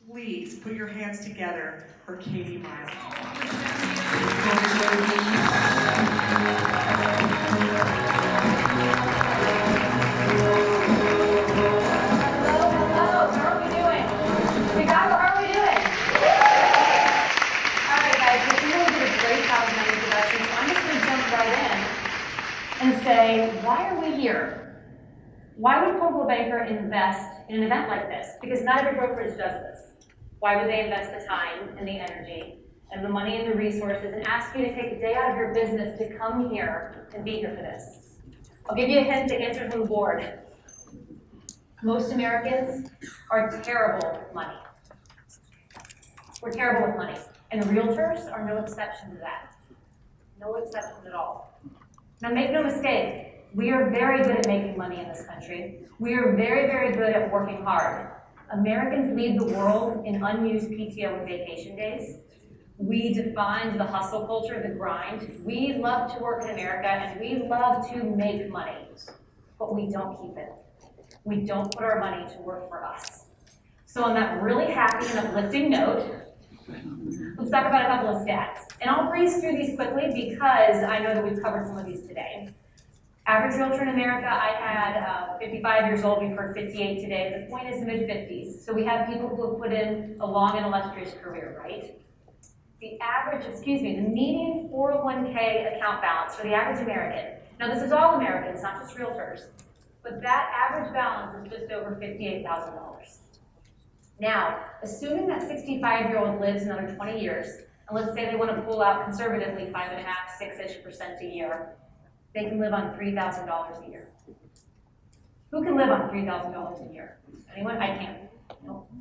Please put your hands together for Katie Miles. And say, why are we here? Why would Coldwell Banker invest in an event like this? Because not every brokerage does this. Why would they invest the time and the energy and the money and the resources and ask you to take a day out of your business to come here and be here for this? I'll give you a hint, the answer from the board. Most Americans are terrible with money. We're terrible with money. And realtors are no exception to that. No exception at all. Now make no mistake, we are very good at making money in this country. We are very, very good at working hard. Americans lead the world in unused PTO and vacation days. We defined the hustle culture, the grind. We love to work in America and we love to make money, but we don't keep it. We don't put our money to work for us. So on that really happy and uplifting note, let's talk about a couple of stats. And I'll breeze through these quickly because I know that we've covered some of these today. Average realtor in America, I had 55 years old, we've heard 58 today. The point is the mid-50s. So we have people who have put in a long and illustrious career, right? The median 401k account balance for the average American. Now this is all Americans, not just realtors. But that average balance is just over $58,000. Now, assuming that 65-year-old lives another 20 years, and let's say they want to pull out conservatively 5.5%, 6-ish% a year, they can live on $3,000 a year. Who can live on $3,000 a year? Anyone? I can't. Nope.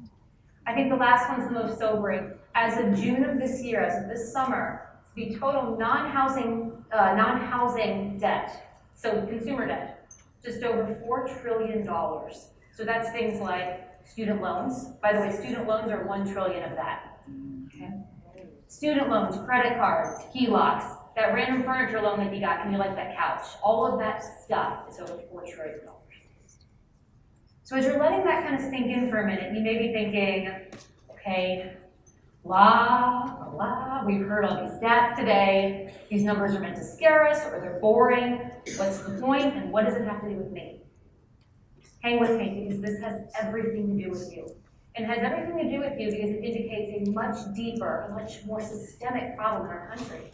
I think the last one's the most sobering. As of June of this year, as of this summer, the total non-housing debt, so consumer debt, just over $4 trillion. So that's things like student loans. By the way, student loans are $1 trillion of that. Okay. Student loans, credit cards, HELOCs, that random furniture loan that you got, can you like that couch? All of that stuff is over $4 trillion. So as you're letting that kind of sink in for a minute, you may be thinking, okay, blah, blah, we've heard all these stats today. These numbers are meant to scare us, or they're boring. What's the point, and what does it have to do with me? Hang with me, because this has everything to do with you. And it has everything to do with you because it indicates a much deeper, a much more systemic problem in our country.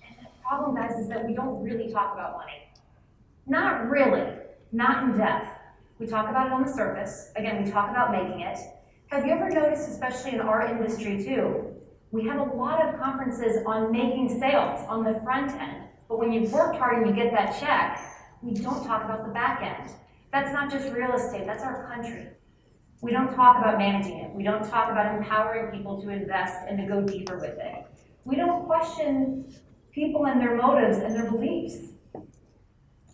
And the problem, guys, is that we don't really talk about money. Not really, not in depth. We talk about it on the surface. Again, we talk about making it. Have you ever noticed, especially in our industry too, we have a lot of conferences on making sales on the front end, but when you've worked hard and you get that check, we don't talk about the back end. That's not just real estate, that's our country. We don't talk about managing it. We don't talk about empowering people to invest and to go deeper with it. We don't question people and their motives and their beliefs.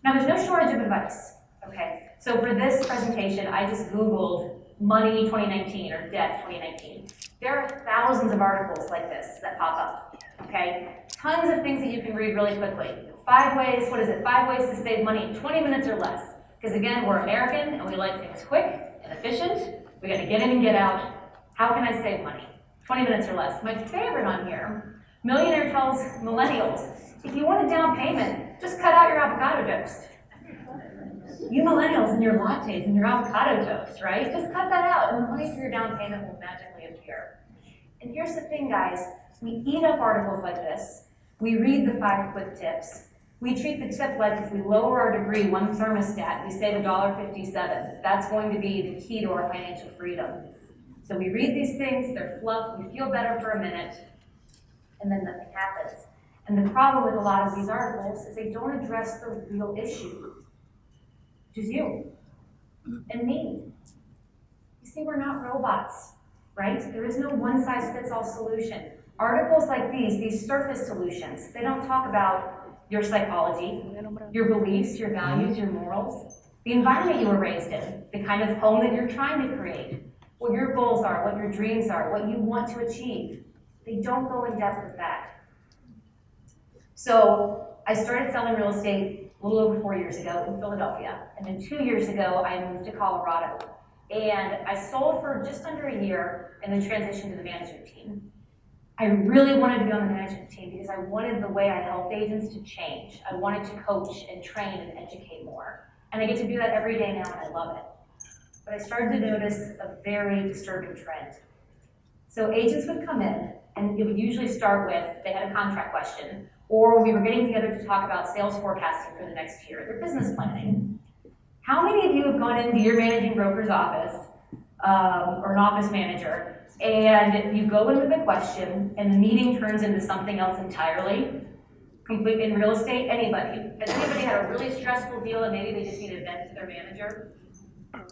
Now, there's no shortage of advice, okay? So for this presentation, I just Googled money 2019 or debt 2019. There are thousands of articles like this that pop up, okay? Tons of things that you can read really quickly. 5 ways, 5 ways to save money in 20 minutes or less. Because again, we're American and we like things quick and efficient. We gotta get in and get out. How can I save money? 20 minutes or less. My favorite on here, millionaire tells millennials, if you want a down payment, just cut out your avocado toast. You millennials and your lattes and your avocado toast, right? Just cut that out and the money for your down payment will magically appear. And here's the thing, guys. We eat up articles like this. We read the 5 quick tips. We treat the tip like if we lower our degree 1 thermostat, we save $1.57. That's going to be the key to our financial freedom. So we read these things, they're fluff, we feel better for a minute, and then nothing happens. And the problem with a lot of these articles is they don't address the real issue, which is you and me. You see, we're not robots, right? There is no one-size-fits-all solution. Articles like these surface solutions, they don't talk about your psychology, your beliefs, your values, your morals, the environment you were raised in, the kind of home that you're trying to create, what your goals are, what your dreams are, what you want to achieve. They don't go in depth with that. So I started selling real estate a little over 4 years ago in Philadelphia. And then 2 years ago, I moved to Colorado. And I sold for just under a year and then transitioned to the management team. I really wanted to be on the management team because I wanted the way I helped agents to change. I wanted to coach and train and educate more. And I get to do that every day now and I love it. But I started to notice a very disturbing trend. So agents would come in and it would usually start with, they had a contract question, or we were getting together to talk about sales forecasting for the next year, their business planning. How many of you have gone into your managing broker's office, or an office manager, and you go in with a question and the meeting turns into something else entirely? Complete in real estate, anybody? Has anybody had a really stressful deal and maybe they just need to vent to their manager?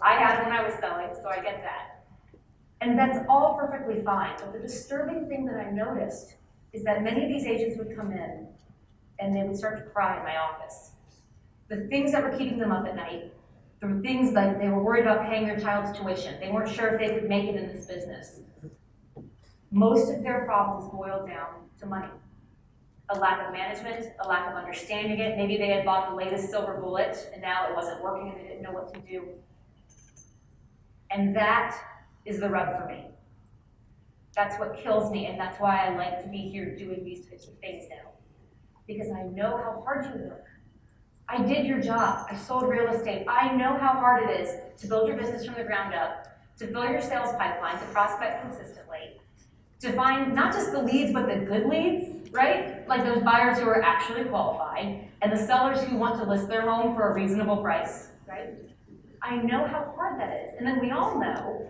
I had when I was selling, so I get that. And that's all perfectly fine, but the disturbing thing that I noticed is that many of these agents would come in and they would start to cry in my office. The things that were keeping them up at night, there were things like they were worried about paying their child's tuition. They weren't sure if they could make it in this business. Most of their problems boiled down to money. A lack of management, a lack of understanding it. Maybe they had bought the latest silver bullet and now it wasn't working and they didn't know what to do. And that is the rub for me. That's what kills me, and that's why I like to be here doing these types of things now. Because I know how hard you work. I did your job. I sold real estate. I know how hard it is to build your business from the ground up, to fill your sales pipeline, to prospect consistently, to find not just the leads, but the good leads, right? Like those buyers who are actually qualified, and the sellers who want to list their home for a reasonable price, right? I know how hard that is. And then we all know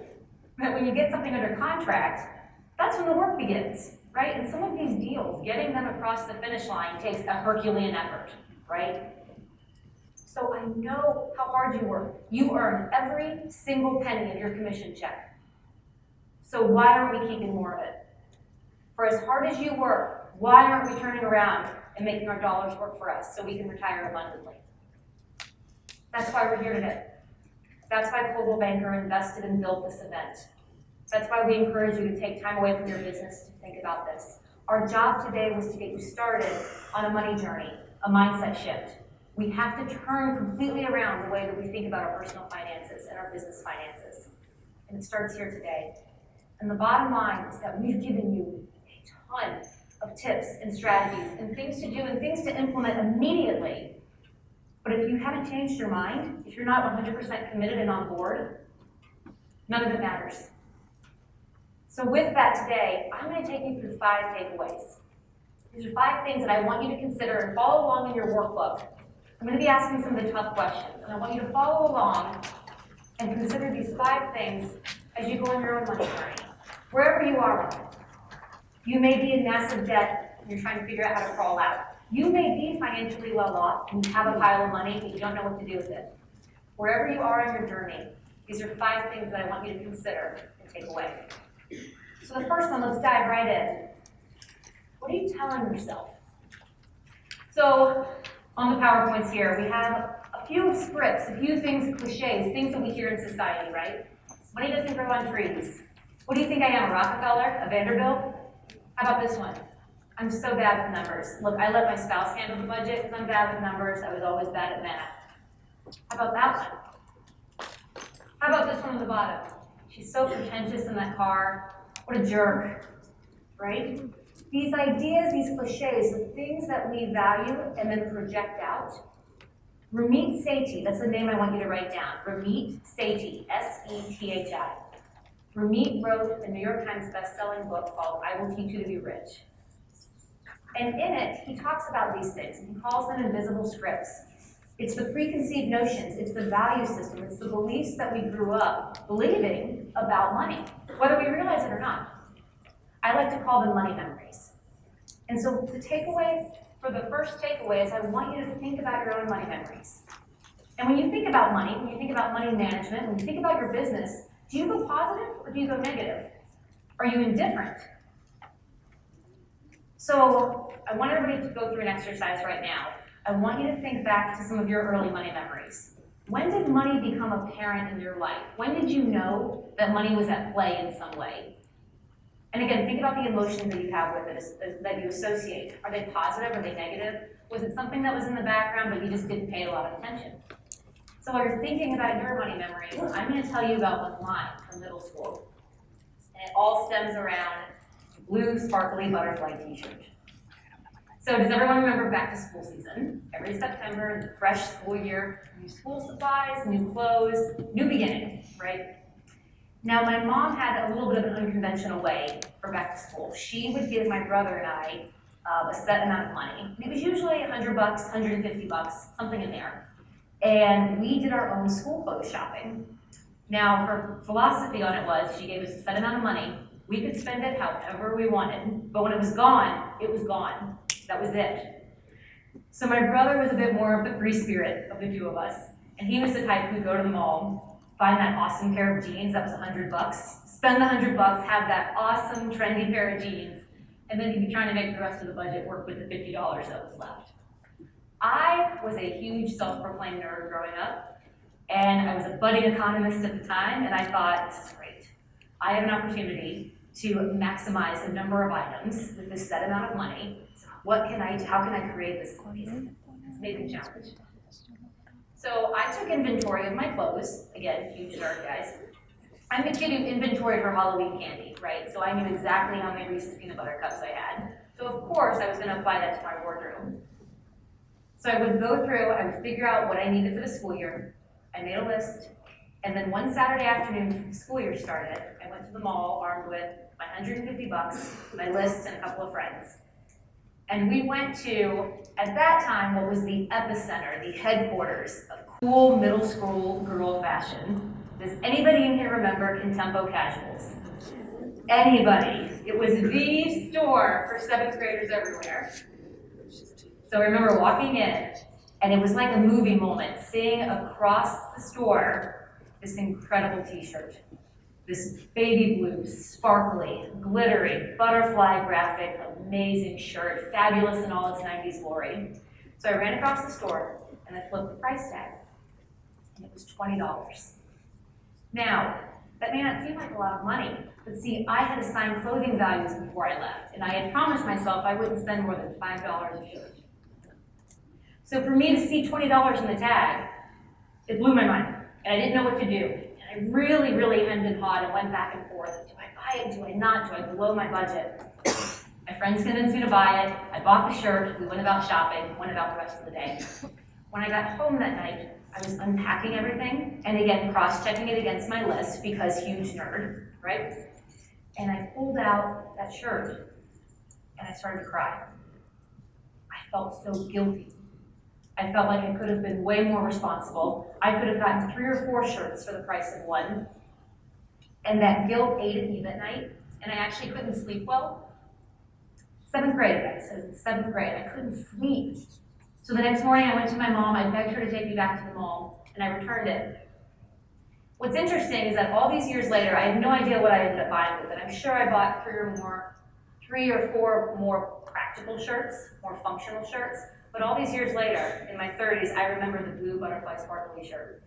that when you get something under contract, that's when the work begins, right? And some of these deals, getting them across the finish line takes a Herculean effort, right? So I know how hard you work. You earn every single penny of your commission check. So why aren't we keeping more of it? For as hard as you work, why aren't we turning around and making our dollars work for us so we can retire abundantly? That's why we're here today. That's why Coldwell Banker invested and built this event. That's why we encourage you to take time away from your business to think about this. Our job today was to get you started on a money journey, a mindset shift. We have to turn completely around the way that we think about our personal finances and our business finances. And it starts here today. And the bottom line is that we've given you a ton of tips and strategies and things to do and things to implement immediately. But if you haven't changed your mind, if you're not 100% committed and on board, none of it matters. So with that today, I'm going to take you through 5 takeaways. These are 5 things that I want you to consider and follow along in your workbook. I'm going to be asking some of the tough questions, and I want you to follow along and consider these 5 things as you go on your own money journey, wherever you are in it. You may be in massive debt and you're trying to figure out how to crawl out. You may be financially well off and you have a pile of money and you don't know what to do with it. Wherever you are on your journey, these are 5 things that I want you to consider and take away. So the first one, let's dive right in. What are you telling yourself? So on the PowerPoints here, we have a few scripts, a few things, cliches, things that we hear in society, right? Money doesn't grow on trees. What do you think I am, a Rockefeller, a Vanderbilt? How about this one? I'm so bad with numbers. Look, I let my spouse handle the budget because I'm bad with numbers. I was always bad at math. How about that one? How about this one on the bottom? She's so pretentious in that car. What a jerk, right? These ideas, these cliches, the things that we value and then project out. Ramit Sethi, that's the name I want you to write down. Ramit Sethi, S-E-T-H-I. Ramit wrote the New York Times best-selling book called I Will Teach You to Be Rich. And in it, he talks about these things, and he calls them invisible scripts. It's the preconceived notions, it's the value system, it's the beliefs that we grew up believing about money, whether we realize it or not. I like to call them money memories. And so the takeaway, for the first takeaway is I want you to think about your own money memories. And when you think about money, when you think about money management, when you think about your business, do you go positive or do you go negative? Are you indifferent? So I want everybody to go through an exercise right now. I want you to think back to some of your early money memories. When did money become apparent in your life? When did you know that money was at play in some way? And again, think about the emotions that you have with it, that you associate. Are they positive? Are they negative? Was it something that was in the background, but you just didn't pay a lot of attention? So while you're thinking about your money memories, I'm going to tell you about one of mine from middle school. And it all stems around blue sparkly butterfly t-shirt. So does everyone remember back to school season? Every September, the fresh school year, new school supplies, new clothes, new beginning, right? Now my mom had a little bit of an unconventional way for back to school. She would give my brother and I a set amount of money. It was usually $100, $150, something in there. And we did our own school clothes shopping. Now her philosophy on it was she gave us a set amount of money. We could spend it however we wanted, but when it was gone, it was gone. That was it. So my brother was a bit more of the free spirit of the two of us, and he was the type who'd go to the mall, find that awesome pair of jeans that was $100, spend the $100, have that awesome trendy pair of jeans, and then he'd be trying to make the rest of the budget work with the $50 that was left. I was a huge self-proclaimed nerd growing up, and I was a budding economist at the time, and I thought, this is great. I have an opportunity to maximize the number of items with this set amount of money. What can I do? How can I create this amazing challenge? So I took inventory of my clothes. Again, huge nerd, guys. I'm the kid who inventoried her Halloween candy, right? So I knew exactly how many Reese's peanut butter cups I had. So of course I was going to apply that to my wardrobe. So I would go through, I would figure out what I needed for the school year. I made a list. And then one Saturday afternoon before the school year started, I went to the mall armed with my $150, my list, and a couple of friends. And we went to, at that time, what was the epicenter, the headquarters of cool middle school girl fashion. Does anybody in here remember Contempo Casuals? Anybody? It was the store for 7th graders everywhere. So I remember walking in, and it was like a movie moment, seeing across the store this incredible t-shirt. This baby blue, sparkly, glittery, butterfly graphic, amazing shirt, fabulous in all its 90s glory. So I ran across the store and I flipped the price tag, and it was $20. Now, that may not seem like a lot of money, but see, I had assigned clothing values before I left, and I had promised myself I wouldn't spend more than $5 a shirt. So for me to see $20 in the tag, it blew my mind, and I didn't know what to do. I really, really hemmed and hawed and went back and forth. Do I buy it? Do I not? Do I blow my budget? My friends convinced me to buy it. I bought the shirt. We went about shopping, went about the rest of the day. When I got home that night, I was unpacking everything and again, cross-checking it against my list because huge nerd, right? And I pulled out that shirt and I started to cry. I felt so guilty. I felt like I could have been way more responsible. I could have gotten 3 or 4 shirts for the price of one. And that guilt ate at me that night, and I actually couldn't sleep well. 7th grade, guys, I was in 7th grade. I couldn't sleep. So the next morning I went to my mom, I begged her to take me back to the mall, and I returned it. What's interesting is that all these years later, I have no idea what I ended up buying with it. I'm sure I bought 3 or 4 more practical shirts, more functional shirts. But all these years later, in my 30s, I remember the blue butterfly sparkly shirt.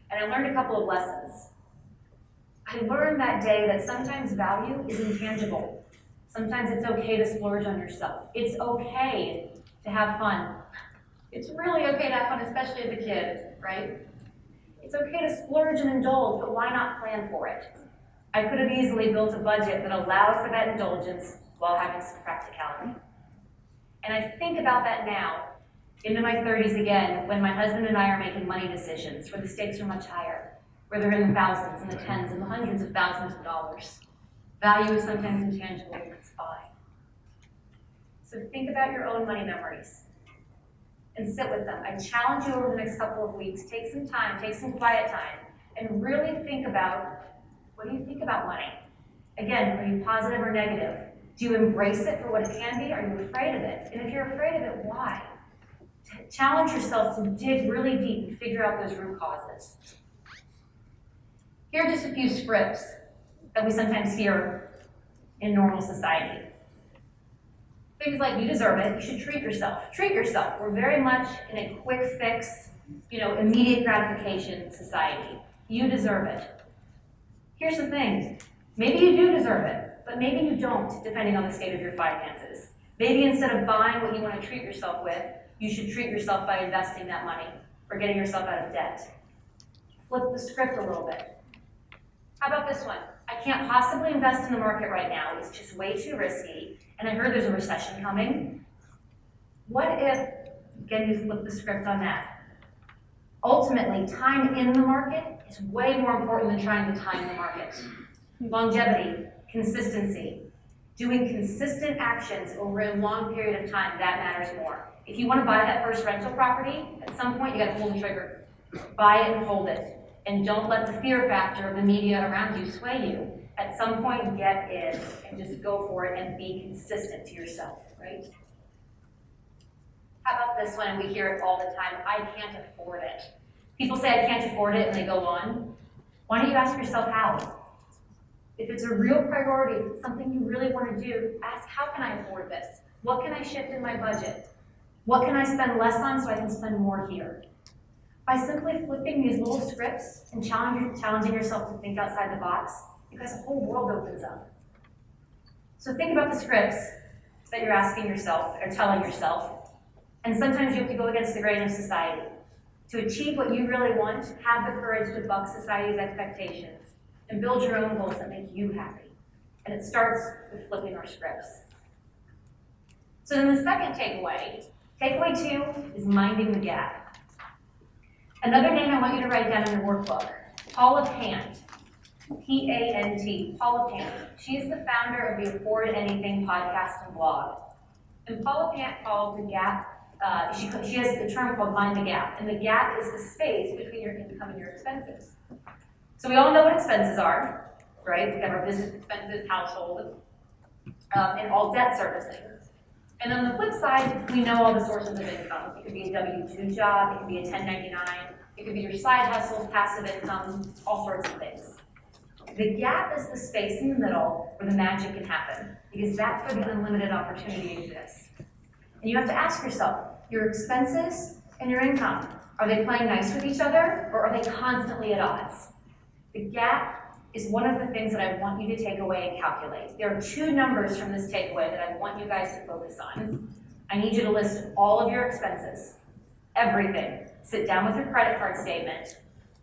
And I learned a couple of lessons. I learned that day that sometimes value is intangible. Sometimes it's okay to splurge on yourself. It's okay to have fun. It's really okay to have fun, especially as a kid, right? It's okay to splurge and indulge, but why not plan for it? I could have easily built a budget that allowed for that indulgence while having some practicality. And I think about that now, into my 30s again, when my husband and I are making money decisions where the stakes are much higher, where they're in the thousands and the tens and the hundreds of thousands of dollars. Value is sometimes intangible, and it's fine. So think about your own money memories and sit with them. I challenge you over the next couple of weeks, take some time, take some quiet time, and really think about, what do you think about money? Again, are you positive or negative? Do you embrace it for what it can be? Are you afraid of it? And if you're afraid of it, why? Challenge yourself to dig really deep and figure out those root causes. Here are just a few scripts that we sometimes hear in normal society. Things like, you deserve it, you should treat yourself. Treat yourself. We're very much in a quick fix, immediate gratification society. You deserve it. Here's the thing. Maybe you do deserve it, but maybe you don't, depending on the state of your finances. Maybe instead of buying what you want to treat yourself with, you should treat yourself by investing that money or getting yourself out of debt. flip the script a little bit. How about this one? I can't possibly invest in the market right now. It's just way too risky. And I heard there's a recession coming. What if, again, you flip the script on that? Ultimately, time in the market is way more important than trying to time the market. Longevity, consistency, doing consistent actions over a long period of time, that matters more. If you want to buy that first rental property, at some point you got to pull the trigger. Buy it and hold it. And don't let the fear factor of the media around you sway you. At some point, get in and just go for it and be consistent to yourself, right? How about this one? And we hear it all the time. I can't afford it. People say I can't afford it and they go on. Why don't you ask yourself how? If it's a real priority, if it's something you really want to do, ask how can I afford this? What can I shift in my budget? What can I spend less on so I can spend more here? By simply flipping these little scripts and challenging yourself to think outside the box, you guys, the whole world opens up. So think about the scripts that you're asking yourself or telling yourself. And sometimes you have to go against the grain of society. To achieve what you really want, have the courage to buck society's expectations and build your own goals that make you happy. And it starts with flipping our scripts. So then the second takeaway 2 is minding the gap. Another name I want you to write down in your workbook, Paula Pant, P-A-N-T, Paula Pant. She is the founder of the Afford Anything podcast and blog. And Paula Pant calls the gap, she has the term called mind the gap. And the gap is the space between your income and your expenses. So we all know what expenses are, right? We have our business expenses, household, and all debt servicing. And on the flip side, we know all the sources of income. It could be a W-2 job, it could be a 1099, it could be your side hustles, passive income, all sorts of things. The gap is the space in the middle where the magic can happen, because that's where the unlimited opportunity exists. And you have to ask yourself, your expenses and your income, are they playing nice with each other, or are they constantly at odds? The gap is one of the things that I want you to take away and calculate. There are 2 numbers from this takeaway that I want you guys to focus on. I need you to list all of your expenses, everything. Sit down with your credit card statement,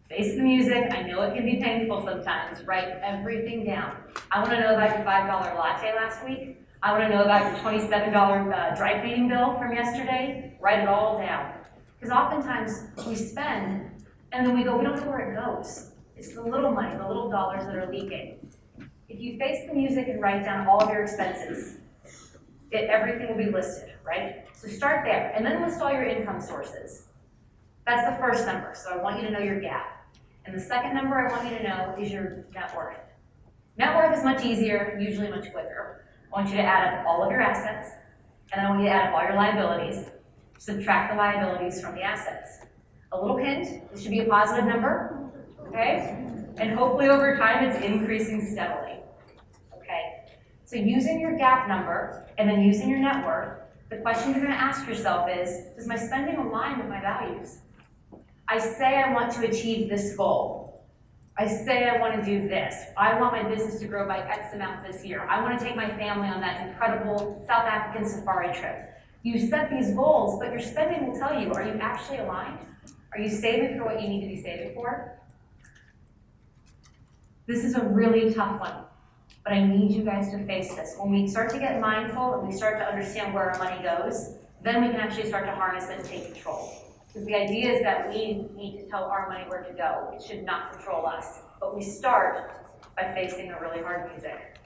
face the music. I know it can be painful sometimes. Write everything down. I want to know about your $5 latte last week. I want to know about your $27 dry cleaning bill from yesterday. Write it all down. Because oftentimes we spend and then we go, we don't know where it goes. It's the little money, the little dollars that are leaking. If you face the music and write down all of your expenses, everything will be listed, right? So start there, and then list all your income sources. That's the first number, so I want you to know your gap. And the second number I want you to know is your net worth. Net worth is much easier, usually much quicker. I want you to add up all of your assets, and then I want you to add up all your liabilities. Subtract the liabilities from the assets. A little hint, this should be a positive number. Okay? And hopefully over time it's increasing steadily. Okay? So using your gap number and then using your net worth, the question you're going to ask yourself is, does my spending align with my values? I say I want to achieve this goal. I say I want to do this. I want my business to grow by X amount this year. I want to take my family on that incredible South African safari trip. You set these goals, but your spending will tell you, are you actually aligned? Are you saving for what you need to be saving for? This is a really tough one, but I need you guys to face this. When we start to get mindful and we start to understand where our money goes, then we can actually start to harness it and take control. Because the idea is that we need to tell our money where to go. It should not control us. But we start by facing the really hard music.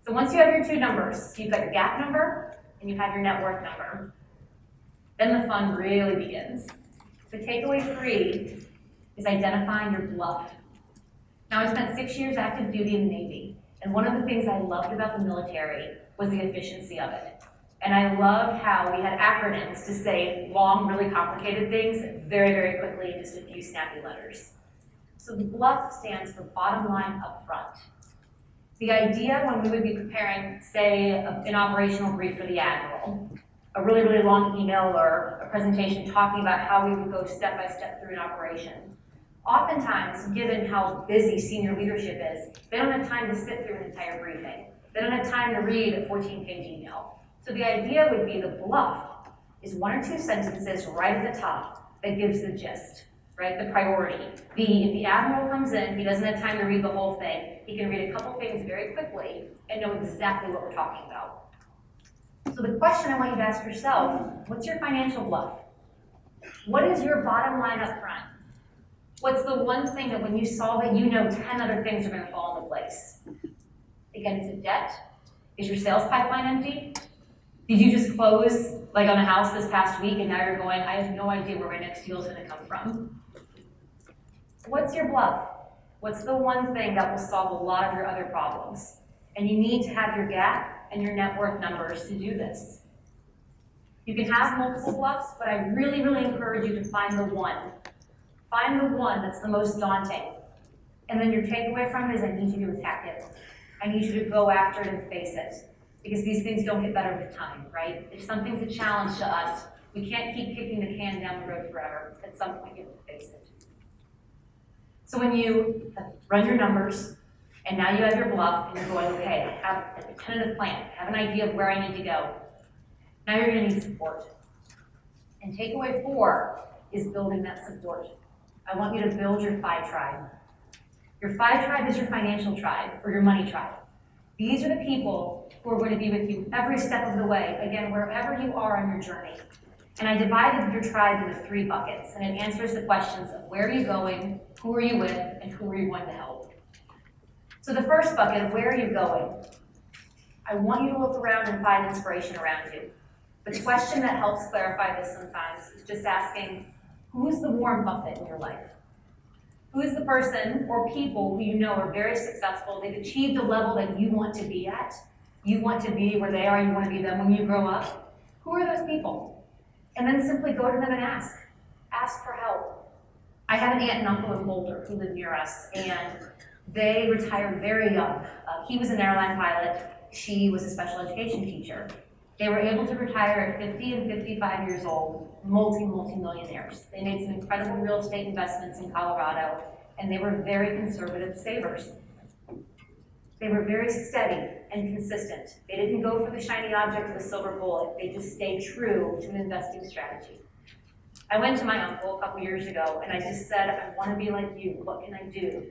So once you have your 2 numbers, you've got your gap number and you have your net worth number, then the fun really begins. So takeaway 3 is identifying your bluff. Now, I spent 6 years active duty in the Navy, and one of the things I loved about the military was the efficiency of it. And I loved how we had acronyms to say long, really complicated things very, very quickly in just a few snappy letters. So the BLUF stands for bottom line up front. The idea when we would be preparing, say, an operational brief for the Admiral, a really, really long email or a presentation talking about how we would go step by step through an operation. Oftentimes, given how busy senior leadership is, they don't have time to sit through an entire briefing. They don't have time to read a 14-page email. So the idea would be the BLUF is 1 or 2 sentences right at the top that gives the gist. right? The priority. If the admiral comes in, he doesn't have time to read the whole thing. He can read a couple things very quickly and know exactly what we're talking about. So the question I want you to ask yourself, what's your financial bluff? What is your bottom line up front? What's the one thing that when you solve it, you know 10 other things are going to fall into place? Again, is it debt? Is your sales pipeline empty? Did you just close like on a house this past week and now you're going, I have no idea where my next deal is going to come from? What's your bluff? What's the one thing that will solve a lot of your other problems? And you need to have your gap and your net worth numbers to do this. You can have multiple bluffs, but I really, really encourage you to find the one. Find the one that's the most daunting. And then your takeaway from it is I need you to attack it. I need you to go after it and face it. Because these things don't get better with time, right? If something's a challenge to us, we can't keep kicking the can down the road forever. At some point, you have to face it. So when you run your numbers, and now you have your bluff, and you're going, okay, I have a tentative plan, I have an idea of where I need to go. Now you're gonna need support. And takeaway 4 is building that support. I want you to build your FI tribe. Your FI tribe is your financial tribe, or your money tribe. These are the people who are going to be with you every step of the way, again, wherever you are on your journey. And I divided your tribe into 3 buckets, and it answers the questions of where are you going, who are you with, and who are you going to help. So the first bucket of where are you going? I want you to look around and find inspiration around you. The question that helps clarify this sometimes is just asking, who's the Warren Buffett in your life? Who's the person or people who you know are very successful, they've achieved a level that you want to be at, you want to be where they are, you want to be them when you grow up? Who are those people? And then simply go to them and ask. Ask for help. I have an aunt and uncle in Boulder who live near us, and they retired very young. He was an airline pilot. She was a special education teacher. They were able to retire at 50 and 55 years old, multi-millionaires. They made some incredible real estate investments in Colorado, and they were very conservative savers. They were very steady and consistent. They didn't go for the shiny object or the silver bullet. They just stayed true to an investing strategy. I went to my uncle a couple years ago, and I just said, I want to be like you. What can I do?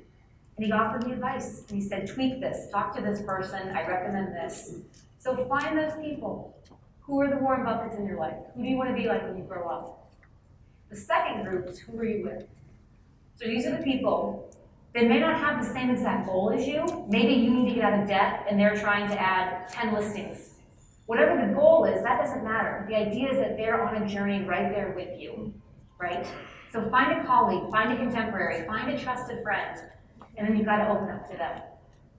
And he offered me advice. And he said, tweak this. Talk to this person. I recommend this. So find those people. Who are the Warren Buffetts in your life? Who do you want to be like when you grow up? The second group is who are you with? So these are the people that may not have the same exact goal as you. Maybe you need to get out of debt and they're trying to add 10 listings. Whatever the goal is, that doesn't matter. The idea is that they're on a journey right there with you, right? So find a colleague, find a contemporary, find a trusted friend, and then you've got to open up to them.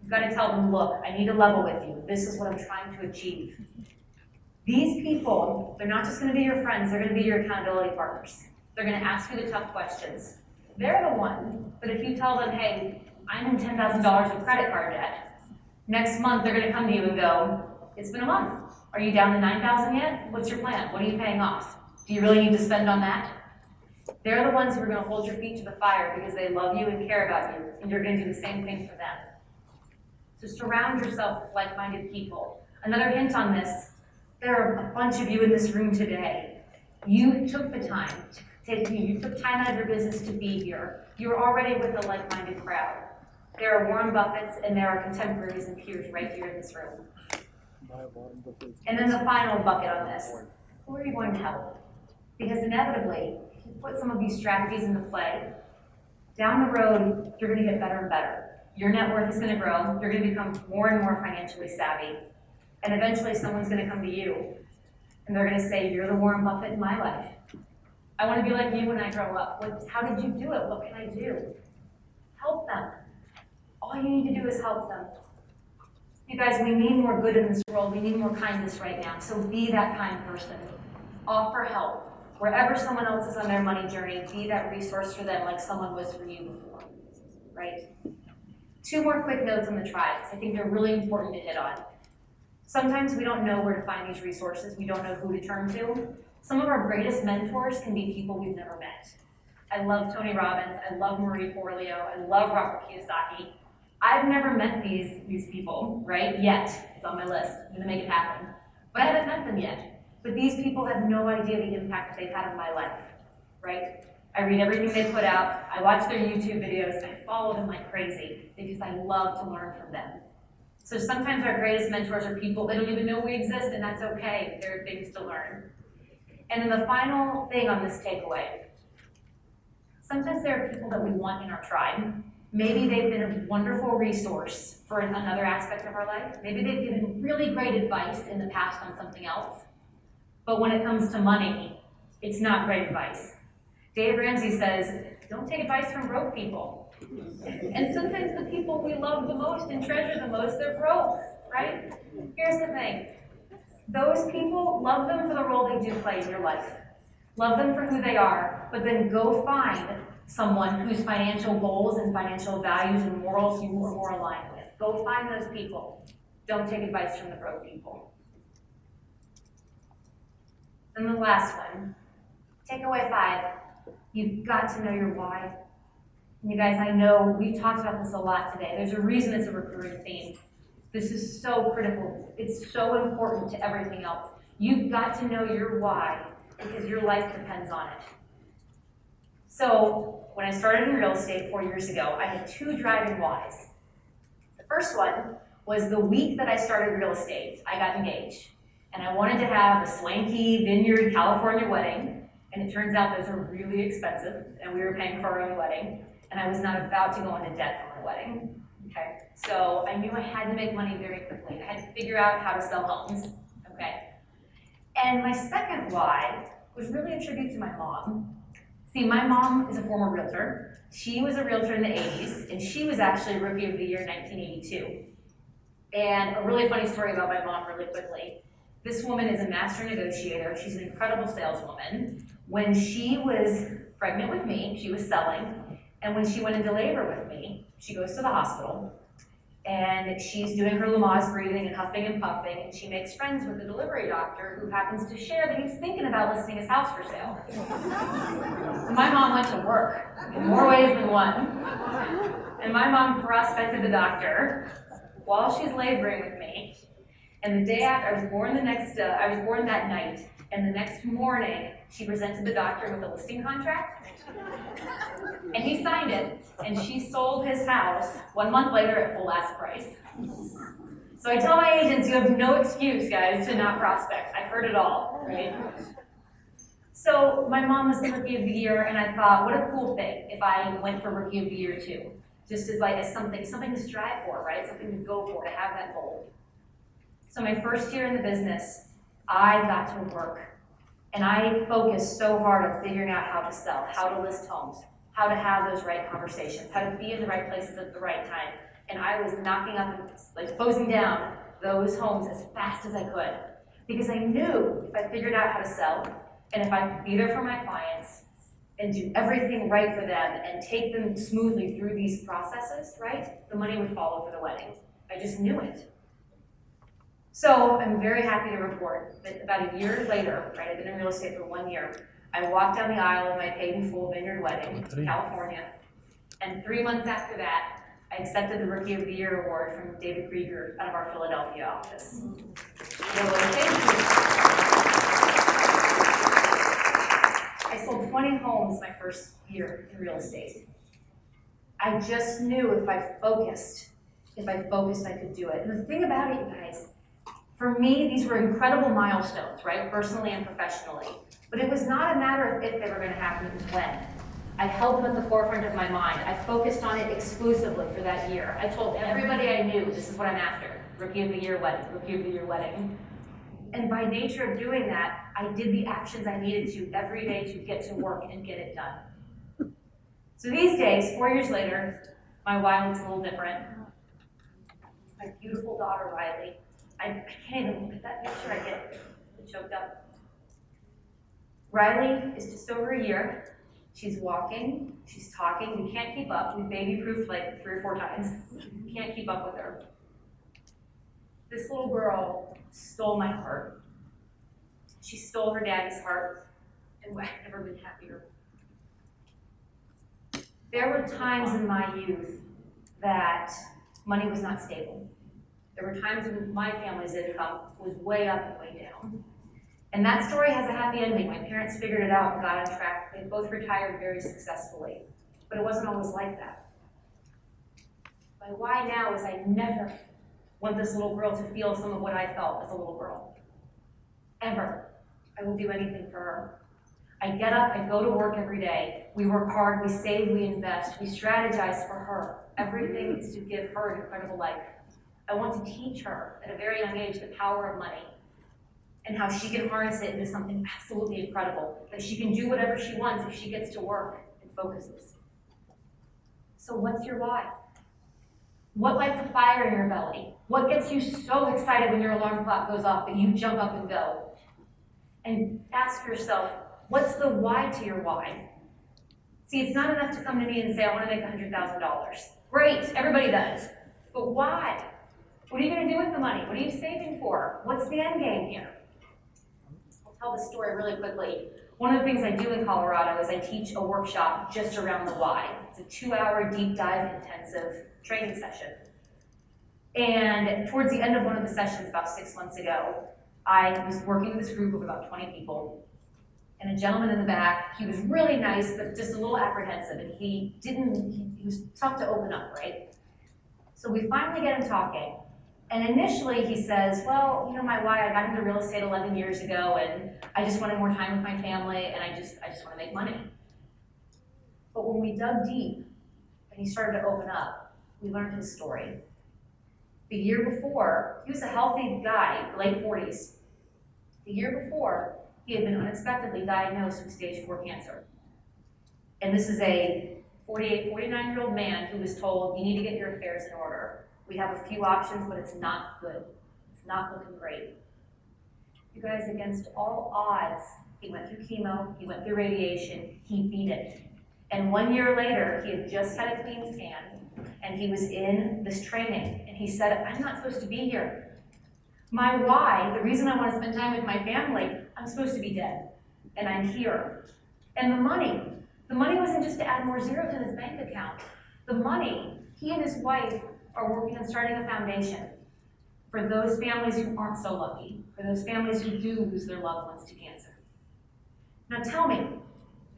You've got to tell them, look, I need to level with you. This is what I'm trying to achieve. These people, they're not just going to be your friends, they're going to be your accountability partners. They're going to ask you the tough questions. They're the one that if you tell them, hey, I'm in $10,000 of credit card debt, next month they're going to come to you and go, it's been a month. Are you down to $9,000 yet? What's your plan? What are you paying off? Do you really need to spend on that? They're the ones who are going to hold your feet to the fire because they love you and care about you, and you're going to do the same thing for them. So surround yourself with like-minded people. Another hint on this, there are a bunch of you in this room today. You took the time you took time out of your business to be here. You're already with a like-minded crowd. There are Warren Buffetts and there are contemporaries and peers right here in this room. And then the final bucket on this, who are you going to help? Because inevitably, if you put some of these strategies into play, down the road, you're going to get better and better. Your net worth is going to grow. You're going to become more and more financially savvy. And eventually someone's going to come to you and they're going to say, you're the Warren Buffett in my life. I want to be like you when I grow up. How did you do it? What can I do? Help them. All you need to do is help them. You guys, we need more good in this world. We need more kindness right now. So be that kind person. Offer help. Wherever someone else is on their money journey, be that resource for them like someone was for you before. Right? 2 more quick notes on the tribes. I think they're really important to hit on. Sometimes we don't know where to find these resources. We don't know who to turn to. Some of our greatest mentors can be people we've never met. I love Tony Robbins. I love Marie Forleo. I love Robert Kiyosaki. I've never met these people, right? Yet. It's on my list. I'm going to make it happen. But I haven't met them yet. But these people have no idea the impact they've had on my life, right? I read everything they put out. I watch their YouTube videos. I follow them like crazy because I love to learn from them. So sometimes our greatest mentors are people that don't even know we exist, and that's okay. There are things to learn. And then the final thing on this takeaway, sometimes there are people that we want in our tribe. Maybe they've been a wonderful resource for another aspect of our life. Maybe they've given really great advice in the past on something else. But when it comes to money, it's not great advice. Dave Ramsey says, don't take advice from broke people. And sometimes the people we love the most and treasure the most, they're broke, right? Here's the thing. Those people, love them for the role they do play in your life. Love them for who they are, but then go find someone whose financial goals and financial values and morals you are more aligned with. Go find those people. Don't take advice from the broke people. And the last one, takeaway 5, you've got to know your why. And you guys, I know we've talked about this a lot today. There's a reason it's a recurring theme. This is so critical. It's so important to everything else. You've got to know your why because your life depends on it. So when I started in real estate 4 years ago, I had 2 driving whys. The first one was the week that I started real estate, I got engaged. And I wanted to have a swanky vineyard California wedding. And it turns out those are really expensive, and we were paying for our own wedding. And I was not about to go into debt for my wedding. Okay, so I knew I had to make money very quickly. I had to figure out how to sell homes. Okay, and my second why was really a tribute to my mom. See, my mom is a former realtor. She was a realtor in the 80s, and she was actually Rookie of the Year in 1982. And a really funny story about my mom really quickly. This woman is a master negotiator. She's an incredible saleswoman. When she was pregnant with me, she was selling. And when she went into labor with me, she goes to the hospital. And she's doing her Lamaze breathing and huffing and puffing. And she makes friends with the delivery doctor who happens to share that he's thinking about listing his house for sale. So my mom went to work in more ways than one. And my mom prospected the doctor while she's laboring with me. And the day after, I was born that night, and the next morning, she presented the doctor with a listing contract, and he signed it, and she sold his house 1 month later at full ask price. So I tell my agents, you have no excuse, guys, to not prospect. I've heard it all, right? So my mom was the Rookie of the Year, and I thought, what a cool thing if I went for Rookie of the Year too. Just as something to strive for, right? Something to go for, to have that goal. So my first year in the business, I got to work. And I focused so hard on figuring out how to sell, how to list homes, how to have those right conversations, how to be in the right places at the right time. And I was knocking up, closing down those homes as fast as I could. Because I knew if I figured out how to sell, and if I could be there for my clients, and do everything right for them, and take them smoothly through these processes, right, the money would follow for the wedding. I just knew it. So I'm very happy to report that about a year later, right, I've been in real estate for 1 year, I walked down the aisle of my paid in full vineyard wedding in California, and 3 months after that, I accepted the Rookie of the Year award from David Krieger out of our Philadelphia office. I sold 20 homes my first year in real estate. I just knew if I focused, I could do it. And the thing about it, you guys, for me, these were incredible milestones, right? Personally and professionally. But it was not a matter of if they were going to happen, it was when. I held them at the forefront of my mind. I focused on it exclusively for that year. I told everybody I knew, this is what I'm after. Rookie of the Year wedding, Rookie of the Year wedding. And by nature of doing that, I did the actions I needed to every day to get to work and get it done. So these days, 4 years later, my why looks a little different. My beautiful daughter, Riley. I can't even look at that picture, I get choked up. Riley is just over a year. She's walking, she's talking, we can't keep up. We baby-proofed like 3 or 4 times. We can't keep up with her. This little girl stole my heart. She stole her daddy's heart, and I've never been happier. There were times in my youth that money was not stable. There were times when my family's income was way up and way down. And that story has a happy ending. My parents figured it out and got on track. They both retired very successfully. But it wasn't always like that. My why now is I never want this little girl to feel some of what I felt as a little girl. Ever. I will do anything for her. I get up, I go to work every day. We work hard, we save, we invest, we strategize for her. Everything is to give her an incredible life. I want to teach her at a very young age the power of money and how she can harness it into something absolutely incredible, that she can do whatever she wants if she gets to work and focuses. So what's your why? What lights a fire in your belly? What gets you so excited when your alarm clock goes off that you jump up and go? And ask yourself, what's the why to your why? See, it's not enough to come to me and say, I want to make $100,000. Great, everybody does. But why? What are you going to do with the money? What are you saving for? What's the end game here? I'll tell this story really quickly. One of the things I do in Colorado is I teach a workshop just around the why. It's a 2-hour deep dive intensive training session. And towards the end of one of the sessions about 6 months ago, I was working with this group of about 20 people. And a gentleman in the back, he was really nice, but just a little apprehensive, and he was tough to open up, right? So we finally get him talking, and initially he says, well, you know my why, I got into real estate 11 years ago, and I just wanted more time with my family, and I just want to make money. But when we dug deep, and he started to open up, we learned his story. The year before, he was a healthy guy, late 40s. The year before, he had been unexpectedly diagnosed with stage 4 cancer. And this is a 48, 49-year-old man who was told, you need to get your affairs in order. We have a few options, but it's not good. It's not looking great. You guys, against all odds, he went through chemo, he went through radiation, he beat it. And 1 year later, he had just had a clean scan, and he was in this training. And he said, I'm not supposed to be here. My why, the reason I want to spend time with my family, I'm supposed to be dead, and I'm here. And the money wasn't just to add more zeros in his bank account. The money, he and his wife are working on starting a foundation for those families who aren't so lucky, for those families who do lose their loved ones to cancer. Now tell me,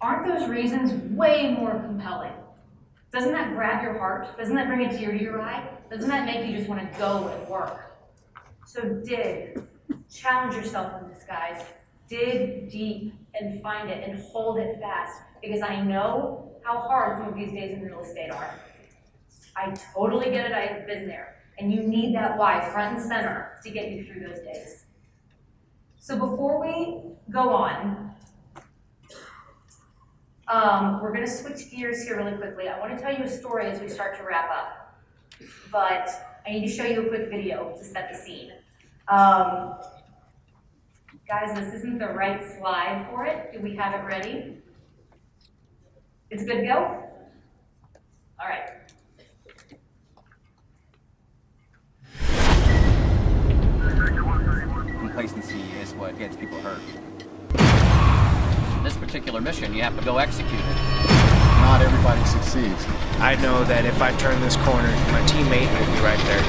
aren't those reasons way more compelling? Doesn't that grab your heart? Doesn't that bring a tear to your eye? Doesn't that make you just want to go and work? So dig, challenge yourself in this, guys. Dig deep and find it and hold it fast, because I know how hard some of these days in real estate are. I totally get it, I have been there. And you need that why front and center to get you through those days. So before we go on, we're gonna switch gears here really quickly. I wanna tell you a story as we start to wrap up, but I need to show you a quick video to set the scene. Guys, this isn't the right slide for it. Do we have it ready? It's good to go? All right. Complacency is what gets people hurt. This particular mission, you have to go execute it. Not everybody succeeds. I know that if I turn this corner, my teammate will be right there.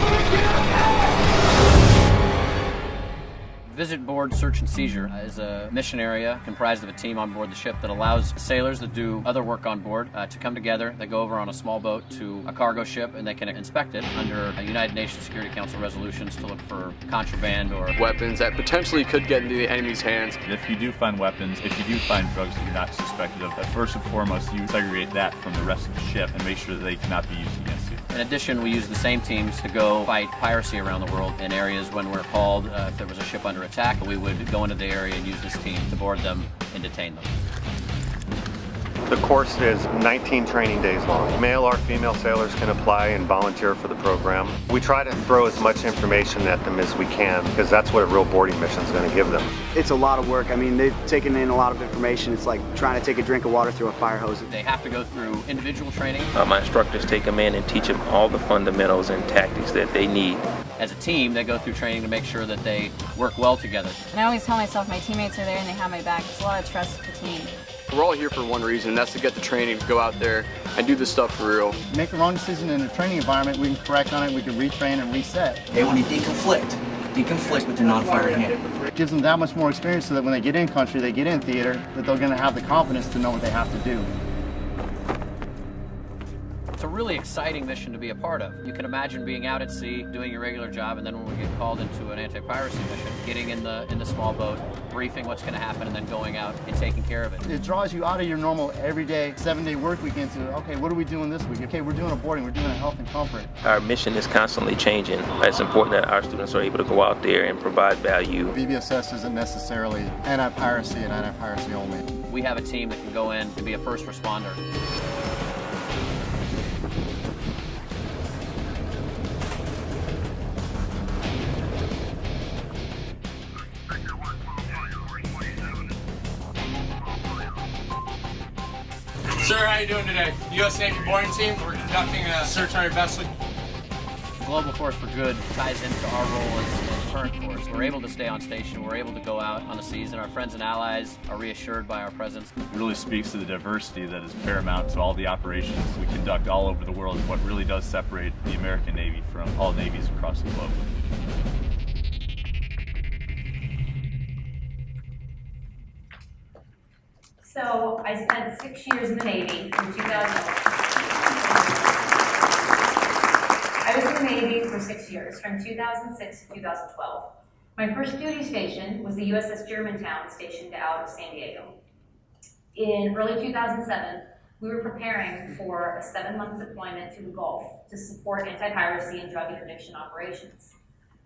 Visit Board Search and Seizure is a mission area comprised of a team on board the ship that allows sailors that do other work on board to come together. They go over on a small boat to a cargo ship, and they can inspect it under United Nations Security Council resolutions to look for contraband or weapons that potentially could get into the enemy's hands. If you do find weapons, if you do find drugs that you're not suspected of, first and foremost, you segregate that from the rest of the ship and make sure that they cannot be used against you. In addition, we use the same teams to go fight piracy around the world in areas when we're called. If there was a ship under attack, we would go into the area and use this team to board them and detain them. The course is 19 training days long. Male or female sailors can apply and volunteer for the program. We try to throw as much information at them as we can, because that's what a real boarding mission is going to give them. It's a lot of work. I mean, they've taken in a lot of information. It's like trying to take a drink of water through a fire hose. They have to go through individual training. My instructors take them in and teach them all the fundamentals and tactics that they need. As a team, they go through training to make sure that they work well together. And I always tell myself my teammates are there and they have my back. There's a lot of trust with the team. We're all here for one reason, and that's to get the training, to go out there and do this stuff for real. Make the wrong decision in a training environment, we can correct on it, we can retrain and reset. Hey, when you deconflict, deconflict with the non-fire hand. It gives them that much more experience so that when they get in country, they get in theater, that they're going to have the confidence to know what they have to do. It's a really exciting mission to be a part of. You can imagine being out at sea, doing your regular job, and then when we get called into an anti-piracy mission, getting in the small boat, briefing what's going to happen, and then going out and taking care of it. It draws you out of your normal everyday 7-day work week into, okay, what are we doing this week? Okay, we're doing a boarding, we're doing a health and comfort. Our mission is constantly changing. It's important that our students are able to go out there and provide value. VBSS isn't necessarily anti-piracy and anti-piracy only. We have a team that can go in and be a first responder. Sir, how you doing today? U.S. Navy boarding team. We're conducting a search on your vessel. Global Force for Good ties into our role as current force. We're able to stay on station. We're able to go out on the seas, and our friends and allies are reassured by our presence. It really speaks to the diversity that is paramount to all the operations we conduct all over the world, what really does separate the American Navy from all navies across the globe. So I spent 6 years in the Navy from 2000. I was in the Navy for 6 years, from 2006 to 2012. My first duty station was the USS Germantown, stationed out of San Diego. In early 2007, we were preparing for a 7-month deployment to the Gulf to support anti-piracy and drug interdiction operations.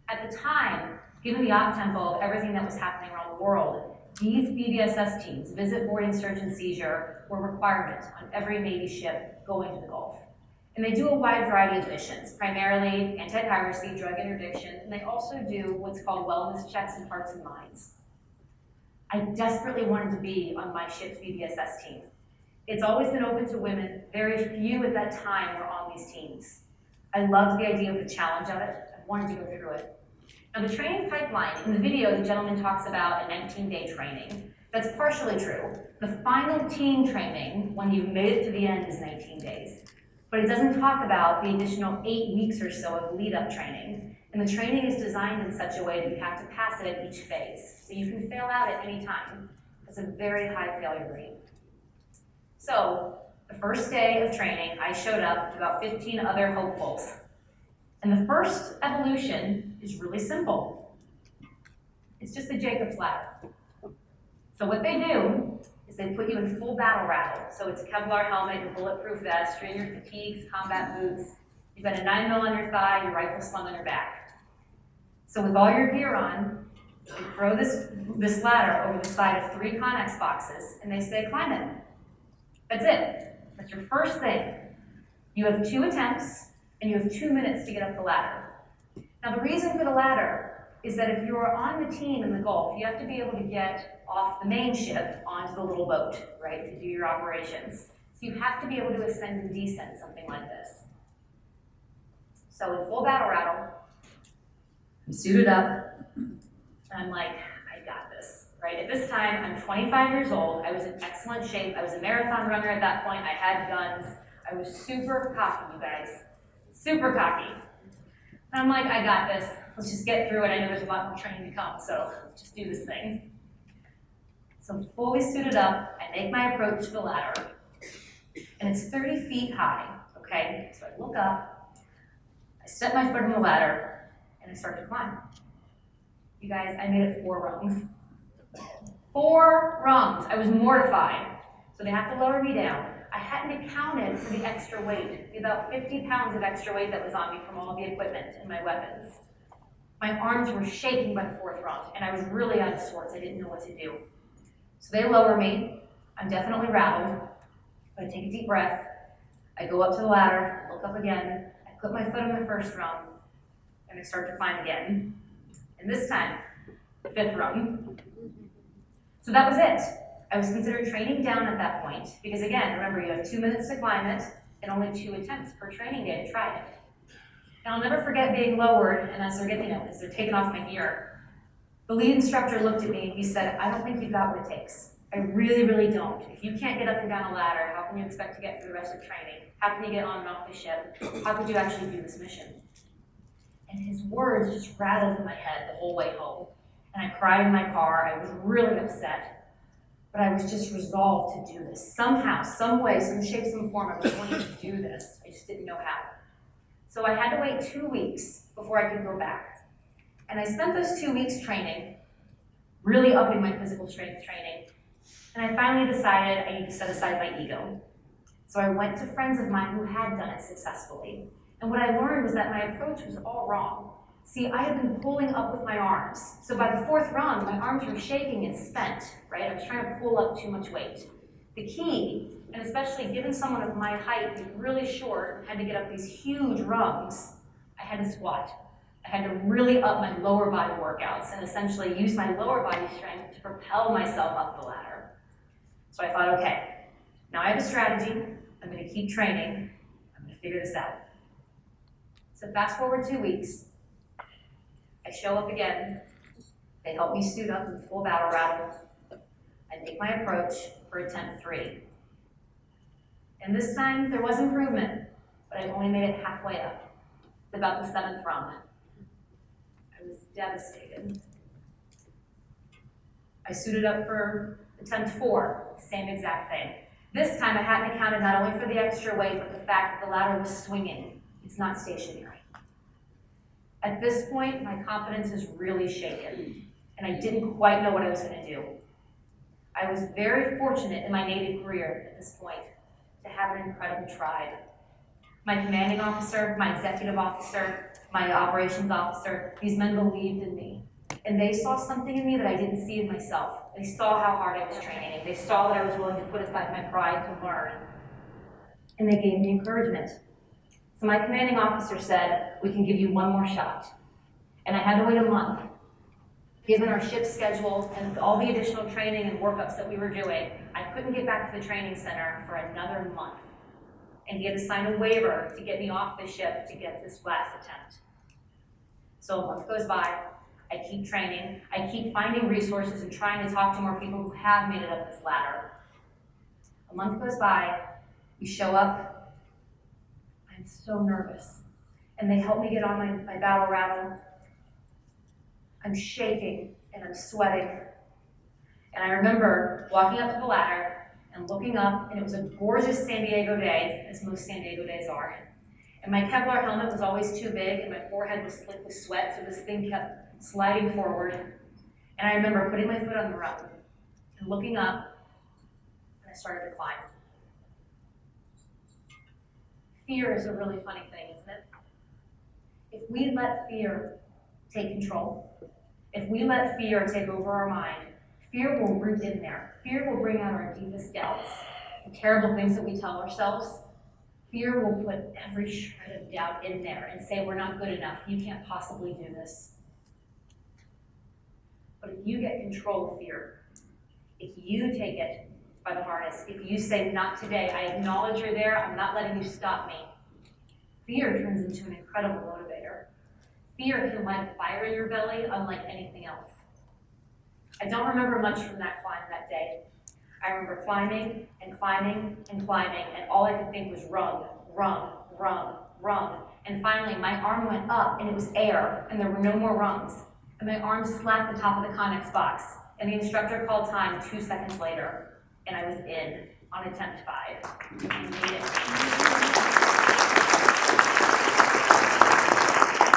At the time, given the op tempo of everything that was happening around the world, these VBSS teams, visit, boarding, search, and seizure, were a requirement on every Navy ship going to the Gulf. And they do a wide variety of missions, primarily anti-piracy, drug interdiction, and they also do what's called wellness checks in hearts and minds. I desperately wanted to be on my ship's VBSS team. It's always been open to women. Very few at that time were on these teams. I loved the idea of the challenge of it. I wanted to go through it. Now, the training pipeline, in the video, the gentleman talks about a 19-day training. That's partially true. The final team training, when you've made it to the end, is 19 days. But it doesn't talk about the additional 8 weeks or so of lead-up training. And the training is designed in such a way that you have to pass it at each phase. So you can fail out at any time. It's a very high failure rate. So, the first day of training, I showed up with about 15 other hopefuls. And the first evolution is really simple. It's just a Jacob's ladder. So what they do is they put you in full battle rattle. So it's a Kevlar helmet, your bulletproof vest, you're in your fatigues, combat boots. You've got a 9mm on your thigh, your rifle slung on your back. So with all your gear on, they throw this ladder over the side of 3 Connex boxes, and they say, climb it. That's it. That's your first thing. You have 2 attempts, and you have 2 minutes to get up the ladder. Now, the reason for the ladder is that if you're on the team in the Gulf, you have to be able to get off the main ship onto the little boat, right, to do your operations. So you have to be able to ascend and descend, something like this. So in full battle rattle, I'm suited up, and I'm like, I got this, right? At this time, I'm 25 years old. I was in excellent shape. I was a marathon runner at that point. I had guns. I was super cocky, you guys. Super cocky. And I'm like, I got this. Let's just get through it. I know there's a lot more training to come, so let's just do this thing. So I'm fully suited up. I make my approach to the ladder, and it's 30 feet high, okay? So I look up, I step my foot on the ladder, and I start to climb. You guys, I made it 4 rungs. 4 rungs. I was mortified. So they have to lower me down. I hadn't accounted for the extra weight, the about 50 pounds of extra weight that was on me from all the equipment and my weapons. My arms were shaking by the 4th rung, and I was really out of sorts. I didn't know what to do. So they lower me. I'm definitely rattled. I take a deep breath. I go up to the ladder, look up again. I put my foot on the 1st rung, and I start to climb again. And this time, the 5th rung. So that was it. I was considered training down at that point, because again, remember, you have 2 minutes to climb it, and only 2 attempts per training day to try it. And I'll never forget being lowered, and as they're taking off my gear, the lead instructor looked at me and he said, I don't think you've got what it takes. I really, really don't. If you can't get up and down a ladder, how can you expect to get through the rest of training? How can you get on and off the ship? How could you actually do this mission? And his words just rattled in my head the whole way home. And I cried in my car. I was really upset. But I was just resolved to do this. Somehow, some way, some shape, some form, I was going to do this. I just didn't know how. So I had to wait 2 weeks before I could go back. And I spent those 2 weeks training, really upping my physical strength training. And I finally decided I need to set aside my ego. So I went to friends of mine who had done it successfully. And what I learned was that my approach was all wrong. See, I had been pulling up with my arms. So by the 4th round, my arms were shaking and spent, right? I was trying to pull up too much weight. The key, and especially given someone of my height who's really short and had to get up these huge rungs, I had to squat. I had to really up my lower body workouts and essentially use my lower body strength to propel myself up the ladder. So I thought, okay, now I have a strategy. I'm going to keep training. I'm going to figure this out. So fast forward 2 weeks. I show up again. They help me suit up in full battle rattle. I make my approach for attempt 3. And this time there was improvement, but I only made it halfway up, about the 7th rung. I was devastated. I suited up for attempt 4, same exact thing. This time I hadn't accounted not only for the extra weight, but the fact that the ladder was swinging. It's not stationary. At this point, my confidence is really shaken, and I didn't quite know what I was going to do. I was very fortunate in my Navy career at this point to have an incredible tribe. My commanding officer, my executive officer, my operations officer, these men believed in me. And they saw something in me that I didn't see in myself. They saw how hard I was training, and they saw that I was willing to put aside my pride to learn. And they gave me encouragement. So my commanding officer said, we can give you one more shot. And I had to wait a month. Given our shift schedule and all the additional training and workups that we were doing, I couldn't get back to the training center for another month. And he had to sign a waiver to get me off the ship to get this last attempt. So a month goes by, I keep training, I keep finding resources and trying to talk to more people who have made it up this ladder. A month goes by, we show up, I'm so nervous. And they help me get on my battle rattle. I'm shaking and I'm sweating. And I remember walking up to the ladder and looking up, and it was a gorgeous San Diego day, as most San Diego days are. And my Kevlar helmet was always too big, and my forehead was slick with sweat, so this thing kept sliding forward. And I remember putting my foot on the rung and looking up, and I started to climb. Fear is a really funny thing, isn't it? If we let fear take control, if we let fear take over our mind, fear will root in there. Fear will bring out our deepest doubts, the terrible things that we tell ourselves. Fear will put every shred of doubt in there and say, we're not good enough, you can't possibly do this. But if you get control of fear, if you take it by the harness, if you say, not today, I acknowledge you're there, I'm not letting you stop me, fear turns into an incredible motivator. Fear can light a fire in your belly unlike anything else. I don't remember much from that climb that day. I remember climbing and climbing and climbing, and all I could think was rung, rung, rung, rung. And finally, my arm went up, and it was air, and there were no more rungs. And my arm slapped the top of the Connex box, and the instructor called time 2 seconds later, and I was in on attempt 5. I made it.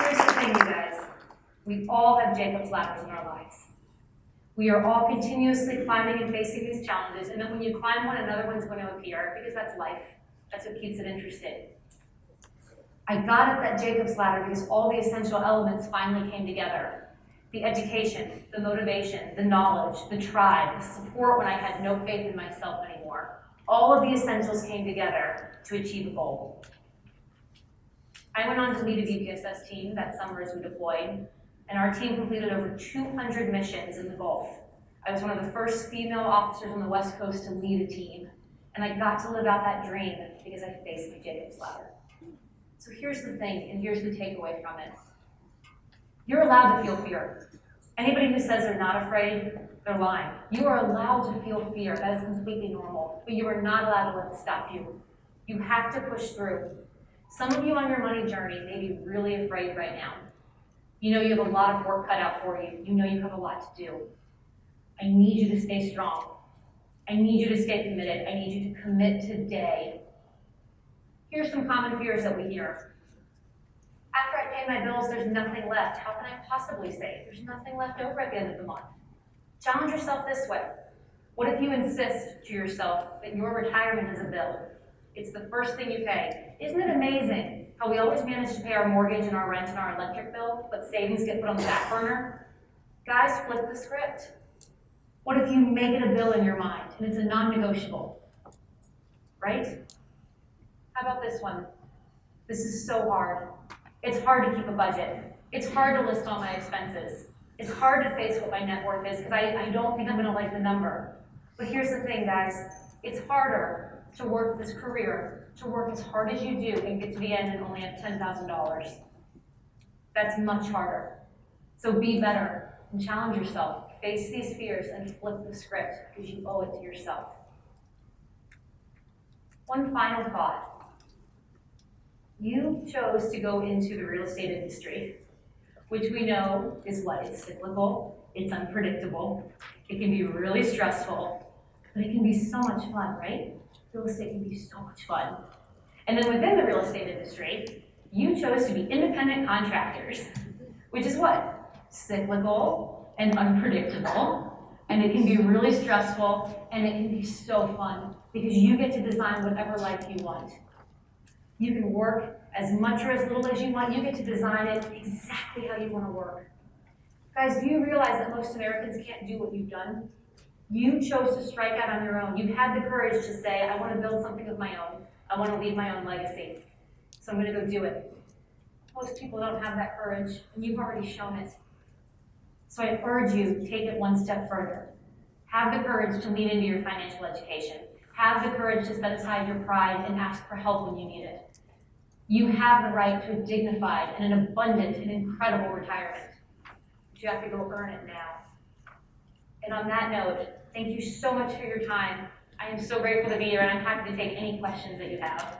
Here's the thing, you guys. We all have Jacob's ladders in our lives. We are all continuously climbing and facing these challenges, and then when you climb one, another one's going to appear, because that's life. That's what keeps it interesting. I got at that Jacob's ladder because all the essential elements finally came together. The education, the motivation, the knowledge, the tribe, the support when I had no faith in myself anymore. All of the essentials came together to achieve a goal. I went on to lead a VPSS team that summer as we deployed, and our team completed over 200 missions in the Gulf. I was one of the first female officers on the West Coast to lead a team, and I got to live out that dream because I faced my Jacob's ladder. So here's the thing, and here's the takeaway from it. You're allowed to feel fear. Anybody who says they're not afraid, they're lying. You are allowed to feel fear. That is completely normal, but you are not allowed to let it stop you. You have to push through. Some of you on your money journey may be really afraid right now. You know you have a lot of work cut out for you. You know you have a lot to do. I need you to stay strong. I need you to stay committed. I need you to commit today. Here's some common fears that we hear. After I pay my bills, there's nothing left. How can I possibly save? There's nothing left over at the end of the month. Challenge yourself this way. What if you insist to yourself that your retirement is a bill? It's the first thing you pay. Isn't it amazing how we always manage to pay our mortgage and our rent and our electric bill, but savings get put on the back burner? Guys, flip the script. What if you make it a bill in your mind and it's a non-negotiable, right? How about this one? This is so hard. It's hard to keep a budget. It's hard to list all my expenses. It's hard to face what my net worth is because I don't think I'm gonna like the number. But here's the thing, guys. It's harder to work this career, to work as hard as you do and get to the end and only have $10,000. That's much harder. So be better and challenge yourself. Face these fears and flip the script because you owe it to yourself. One final thought. You chose to go into the real estate industry, which we know is what? It's cyclical, it's unpredictable, it can be really stressful, but it can be so much fun, right? Real estate can be so much fun. And then within the real estate industry, you chose to be independent contractors, which is what? Cyclical and unpredictable, and it can be really stressful, and it can be so fun because you get to design whatever life you want. You can work as much or as little as you want. You get to design it exactly how you want to work. Guys, do you realize that most Americans can't do what you've done? You chose to strike out on your own. You had the courage to say, I want to build something of my own. I want to leave my own legacy. So I'm going to go do it. Most people don't have that courage, and you've already shown it. So I urge you, take it one step further. Have the courage to lean into your financial education. Have the courage to set aside your pride and ask for help when you need it. You have the right to a dignified and an abundant and incredible retirement. But you have to go earn it now. And on that note, thank you so much for your time. I am so grateful to be here, and I'm happy to take any questions that you have.